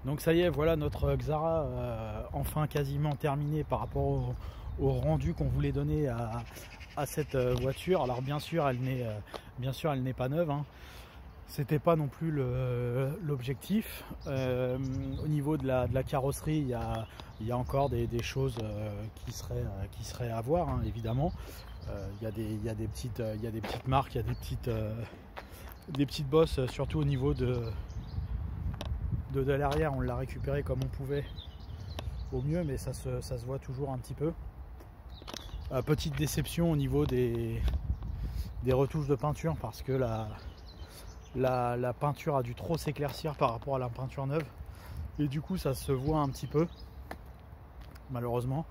Donc ça y est, voilà notre Xara enfin quasiment terminée par rapport au rendu qu'on voulait donner à cette voiture. Alors bien sûr elle n'est pas neuve, hein. C'était pas non plus l'objectif. Au niveau de la carrosserie, il y a encore des choses qui seraient à voir, hein, évidemment. Il y a des petites marques, il y a des petites bosses, surtout au niveau de l'arrière. On l'a récupéré comme on pouvait au mieux, mais ça se voit toujours un petit peu. Petite déception au niveau des retouches de peinture, parce que la peinture a dû trop s'éclaircir par rapport à la peinture neuve, et du coup ça se voit un petit peu, malheureusement,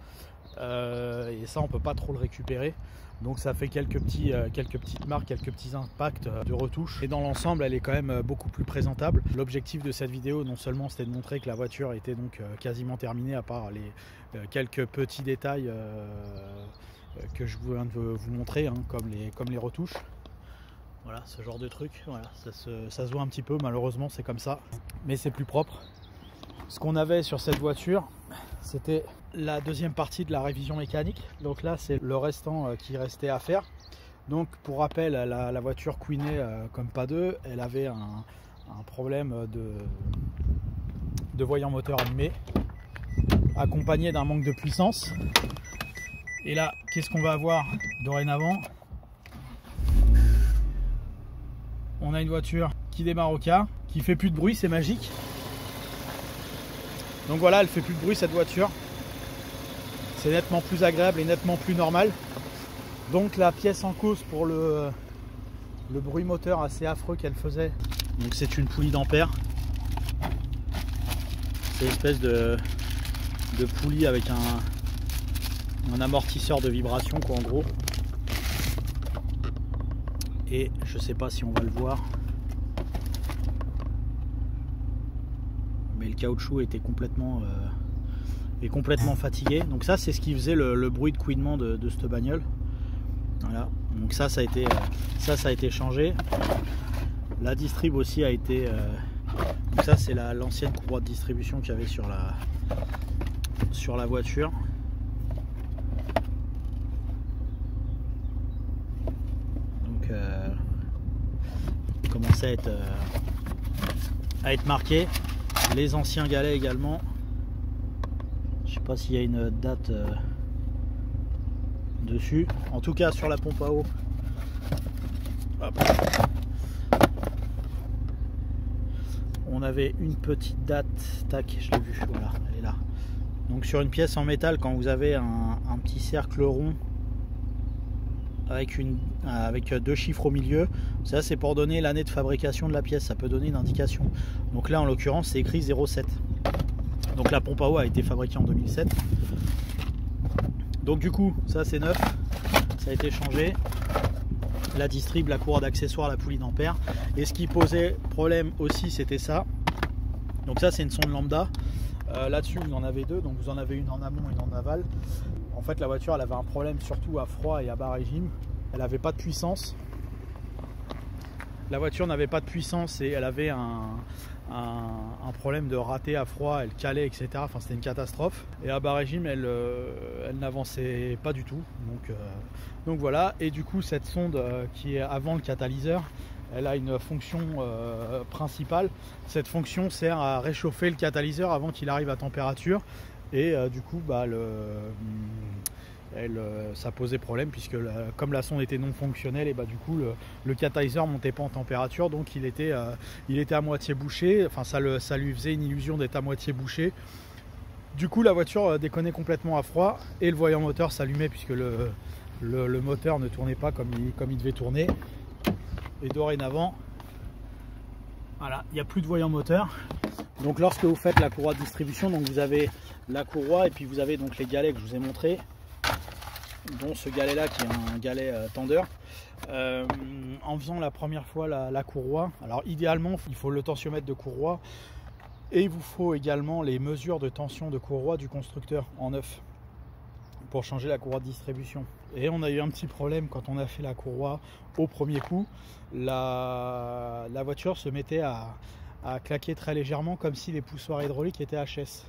et ça on peut pas trop le récupérer. Donc ça fait quelques petites marques, quelques petits impacts de retouche. Et dans l'ensemble, elle est quand même beaucoup plus présentable. L'objectif de cette vidéo, non seulement c'était de montrer que la voiture était donc quasiment terminée, à part les quelques petits détails que je viens de vous montrer, hein, comme les retouches. Voilà, ce genre de truc. Voilà, ça se voit un petit peu, malheureusement c'est comme ça. Mais c'est plus propre. Ce qu'on avait sur cette voiture, c'était la deuxième partie de la révision mécanique. Donc là c'est le restant qui restait à faire. Donc pour rappel, la voiture couinait comme pas deux. Elle avait un problème de voyant moteur allumé, accompagné d'un manque de puissance. Et là, qu'est-ce qu'on va avoir dorénavant? On a une voiture qui démarre au quart, qui fait plus de bruit, c'est magique. Donc voilà, elle fait plus de bruit cette voiture. C'est nettement plus agréable et nettement plus normal. Donc la pièce en cause pour le bruit moteur assez affreux qu'elle faisait, donc c'est une poulie d'ampère. C'est une espèce de poulie avec un amortisseur de vibration, quoi, en gros. Et je sais pas si on va le voir, mais le caoutchouc était complètement fatigué. Donc ça c'est ce qui faisait le bruit de couinement de cette bagnole. Voilà, donc ça a été changé. La distrib aussi a été donc ça c'est l'ancienne courroie de distribution qu'il y avait sur la voiture. Donc il commençait à être marqué. Les anciens galets également. Je sais pas s'il y a une date dessus. En tout cas sur la pompe à eau. Hop. On avait une petite date. Tac, je l'ai vu. Voilà, elle est là. Donc sur une pièce en métal, quand vous avez un petit cercle rond avec deux chiffres au milieu, ça c'est pour donner l'année de fabrication de la pièce. Ça peut donner une indication. Donc là en l'occurrence c'est écrit 07. Donc la pompe à eau a été fabriquée en 2007. Donc du coup ça c'est neuf, ça a été changé. La distrib, la courroie d'accessoires, la poulie d'ampère. Et ce qui posait problème aussi c'était ça. Donc ça c'est une sonde lambda. Là-dessus vous en avez deux, donc vous en avez une en amont et une en aval. En fait la voiture elle avait un problème surtout à froid et à bas régime. Elle n'avait pas de puissance. La voiture n'avait pas de puissance et elle avait un problème de raté à froid, elle calait, etc. Enfin c'était une catastrophe. Et à bas régime elle n'avançait pas du tout. Donc voilà. Et du coup cette sonde qui est avant le catalyseur, elle a une fonction principale. Cette fonction sert à réchauffer le catalyseur avant qu'il arrive à température. Et du coup ça posait problème puisque comme la sonde était non fonctionnelle, et du coup le catalyseur montait pas en température, donc il était à moitié bouché. Enfin ça lui faisait une illusion d'être à moitié bouché. Du coup la voiture déconnait complètement à froid et le voyant moteur s'allumait puisque le moteur ne tournait pas comme il devait tourner. Et dorénavant, voilà, il n'y a plus de voyant moteur. Donc lorsque vous faites la courroie de distribution, donc vous avez la courroie et puis vous avez donc les galets que je vous ai montrés, dont ce galet là qui est un galet tendeur. En faisant la première fois la courroie, alors idéalement il faut le tensiomètre de courroie et il vous faut également les mesures de tension de courroie du constructeur en neuf pour changer la courroie de distribution. Et on a eu un petit problème quand on a fait la courroie au premier coup. La voiture se mettait à claquer très légèrement comme si les poussoirs hydrauliques étaient HS.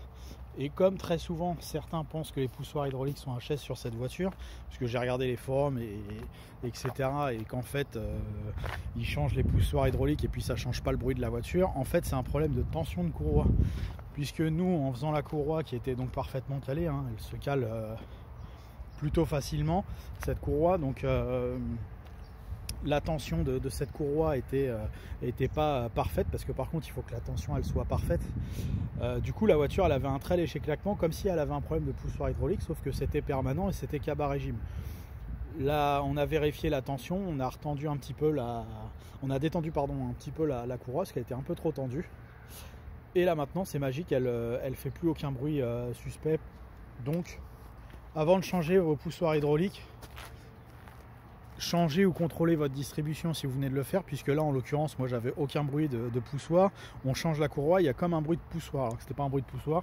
Et comme très souvent certains pensent que les poussoirs hydrauliques sont HS sur cette voiture, parce que j'ai regardé les forums etc. et qu'en fait ils changent les poussoirs hydrauliques et puis ça change pas le bruit de la voiture, en fait c'est un problème de tension de courroie. Puisque nous, en faisant la courroie qui était donc parfaitement calée, hein, elle se cale plutôt facilement cette courroie, donc la tension de cette courroie était pas parfaite, parce que par contre il faut que la tension elle soit parfaite. Du coup la voiture elle avait un très léger claquement comme si elle avait un problème de poussoir hydraulique, sauf que c'était permanent et c'était qu'à bas régime. Là on a vérifié la tension, on a retendu un petit peu on a détendu un petit peu la courroie parce qu'elle était un peu trop tendue. Et là maintenant c'est magique, elle fait plus aucun bruit suspect. Donc avant de changer vos poussoirs hydrauliques, changez ou contrôlez votre distribution si vous venez de le faire, puisque là en l'occurrence moi j'avais aucun bruit de poussoir. On change la courroie, il y a comme un bruit de poussoir, alors que c'était pas un bruit de poussoir,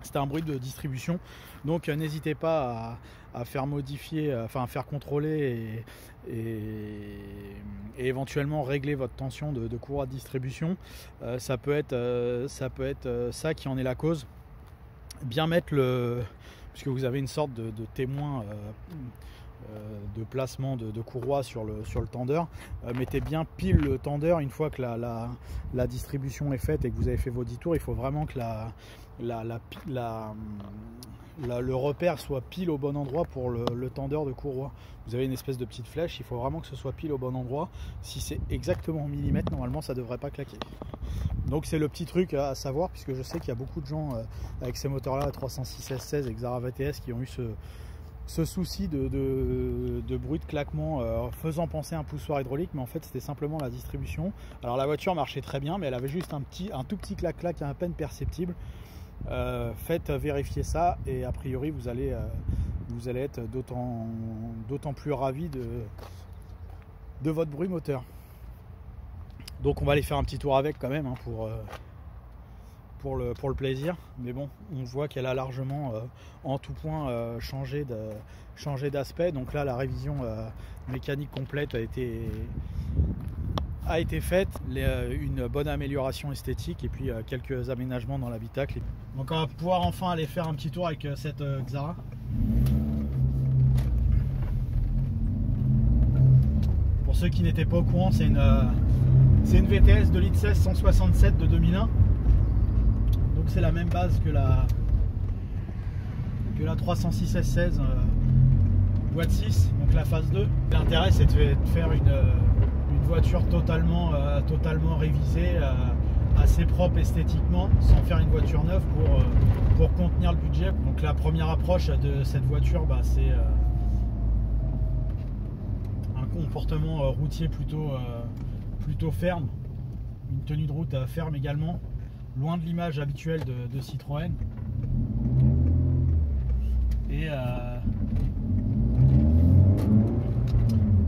c'était un bruit de distribution. Donc n'hésitez pas à faire modifier, enfin à faire contrôler et éventuellement régler votre tension de courroie de distribution. Ça peut être ça qui en est la cause. Bien mettre puisque vous avez une sorte de témoin de placement de courroie sur le tendeur, mettez bien pile le tendeur une fois que la distribution est faite et que vous avez fait vos 10 tours. Il faut vraiment que le repère soit pile au bon endroit pour le tendeur de courroie. Vous avez une espèce de petite flèche, il faut vraiment que ce soit pile au bon endroit. Si c'est exactement en millimètre, normalement ça devrait pas claquer. Donc c'est le petit truc à savoir, puisque je sais qu'il y a beaucoup de gens avec ces moteurs là 306 S16 et Xara VTS qui ont eu ce souci de bruit de claquement faisant penser à un poussoir hydraulique, mais en fait c'était simplement la distribution. Alors la voiture marchait très bien, mais elle avait juste un tout petit clac-clac à peine perceptible. Faites vérifier ça et a priori vous allez être d'autant plus ravi de votre bruit moteur. Donc on va aller faire un petit tour avec quand même, hein, pour le plaisir, mais bon, on voit qu'elle a largement en tout point changé d'aspect. Donc là la révision mécanique complète a été faite, une bonne amélioration esthétique et puis quelques aménagements dans l'habitacle. Donc on va pouvoir enfin aller faire un petit tour avec cette Xara. Pour ceux qui n'étaient pas au courant, c'est une VTS 2 litres 16 167 de 2001. Donc c'est la même base que la 306 S16 boîte 6, donc la phase 2. L'intérêt c'est de faire une voiture totalement révisée, assez propre esthétiquement, sans faire une voiture neuve pour contenir le budget. Donc la première approche de cette voiture, c'est un comportement routier plutôt ferme, une tenue de route ferme également, loin de l'image habituelle de Citroën. Et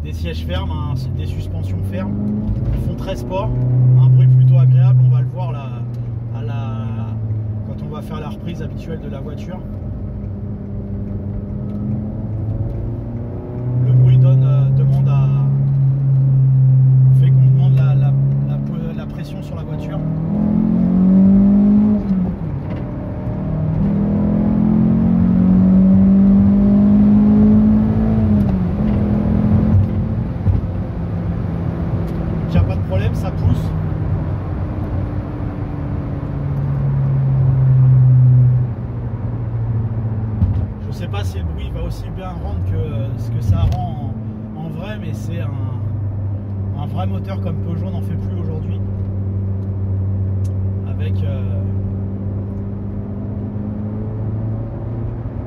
des sièges fermes, des suspensions fermes, ils font très sport, un bruit plutôt agréable. On va le voir là, quand on va faire la reprise habituelle de la voiture. Le bruit fait qu'on demande la pression sur la voiture. Ça pousse. Je sais pas si le bruit va aussi bien rendre que ce que ça rend en vrai, mais c'est un vrai moteur comme Peugeot n'en fait plus aujourd'hui, avec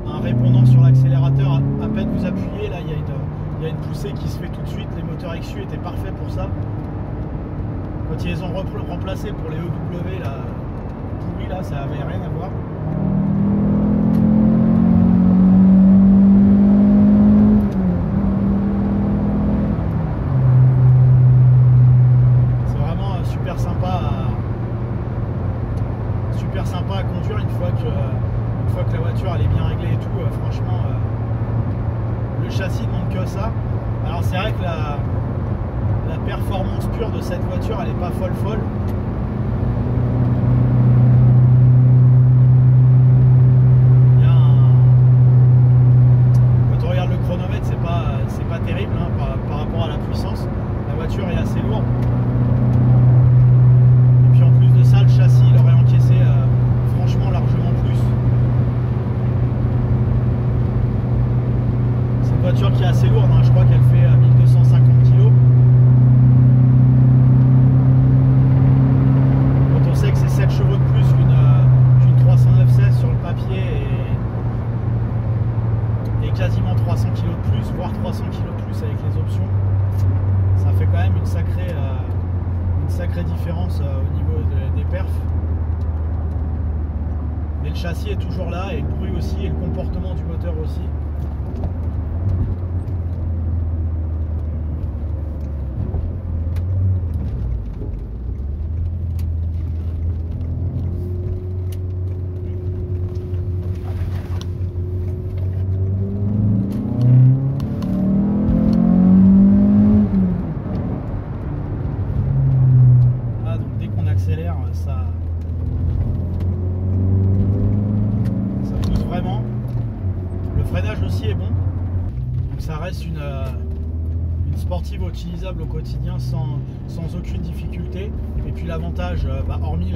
un répondant sur l'accélérateur. À peine vous appuyez, là il y a une poussée qui se fait tout de suite. Les moteurs XU étaient parfaits pour ça. Quand ils les ont remplacés pour les EW là, pourris, là, ça avait rien à voir. C'est vraiment super sympa à conduire une fois que la voiture elle est bien réglée et tout. Franchement, le châssis ne manque que ça. Alors c'est vrai que la performance pure de cette voiture elle est pas folle, vraie différence au niveau des perfs. Mais le châssis est toujours là, et le bruit aussi, et le comportement du moteur aussi. Ça pousse vraiment. Le freinage aussi est bon. Donc ça reste une sportive utilisable au quotidien sans aucune difficulté. Et puis l'avantage, hormis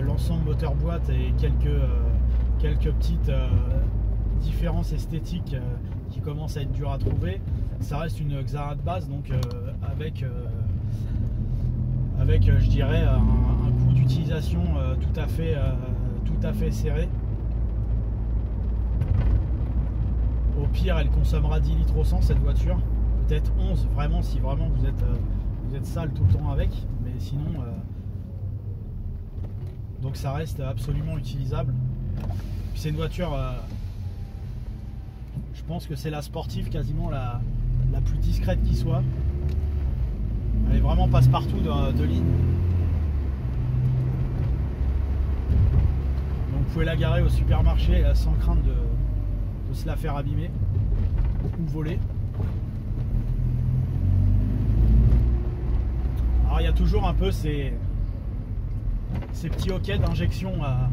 l'ensemble moteur-boîte et quelques petites différences esthétiques qui commencent à être dures à trouver, ça reste une Xara de base, donc avec je dirais un coût d'utilisation tout à fait serré. Au pire, elle consommera 10 litres au 100 cette voiture, peut-être 11 vraiment, si vraiment vous êtes sale tout le temps avec, mais sinon donc ça reste absolument utilisable. Puis c'est une voiture, je pense que c'est la sportive quasiment la plus discrète qui soit. Elle est vraiment passe-partout de ligne. Donc vous pouvez la garer au supermarché sans crainte de se la faire abîmer ou voler. Alors il y a toujours un peu ces petits hoquets d'injection à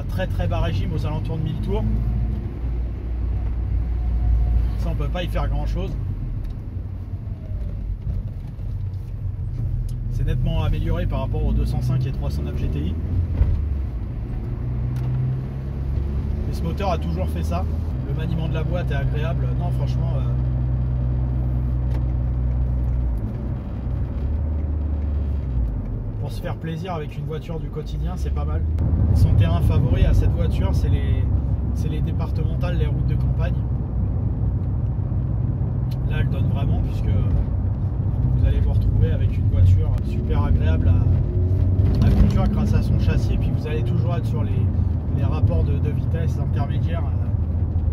très très bas régime aux alentours de 1000 tours. Ça on peut pas y faire grand chose. C'est nettement amélioré par rapport aux 205 et 309 GTI. Mais ce moteur a toujours fait ça. Le maniement de la boîte est agréable. Non, franchement, pour se faire plaisir avec une voiture du quotidien, c'est pas mal. Son terrain favori à cette voiture, c'est les départementales, les routes de campagne. Là, elle donne vraiment, puisque vous allez vous retrouver avec une voiture super agréable à conduire grâce à son châssis, et puis vous allez toujours être sur les rapports de vitesse intermédiaires,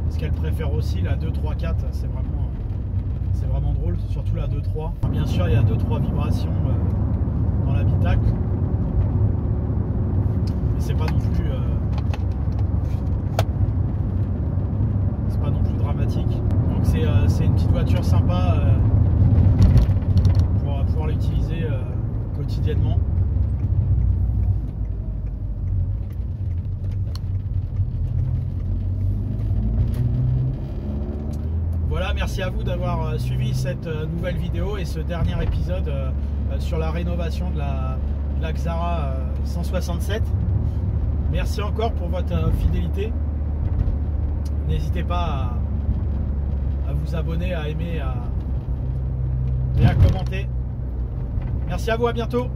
ce qu'elle préfère aussi, la 2, 3, 4, c'est vraiment drôle, surtout la 2, 3. Alors bien sûr il y a 2-3 vibrations dans l'habitacle, mais c'est pas non plus dramatique. Donc c'est une petite voiture sympa pour pouvoir l'utiliser quotidiennement. Voilà, merci à vous d'avoir suivi cette nouvelle vidéo et ce dernier épisode sur la rénovation de la Xara 167. Merci encore pour votre fidélité. N'hésitez pas à vous abonner, à aimer et à commenter. Merci à vous, à bientôt.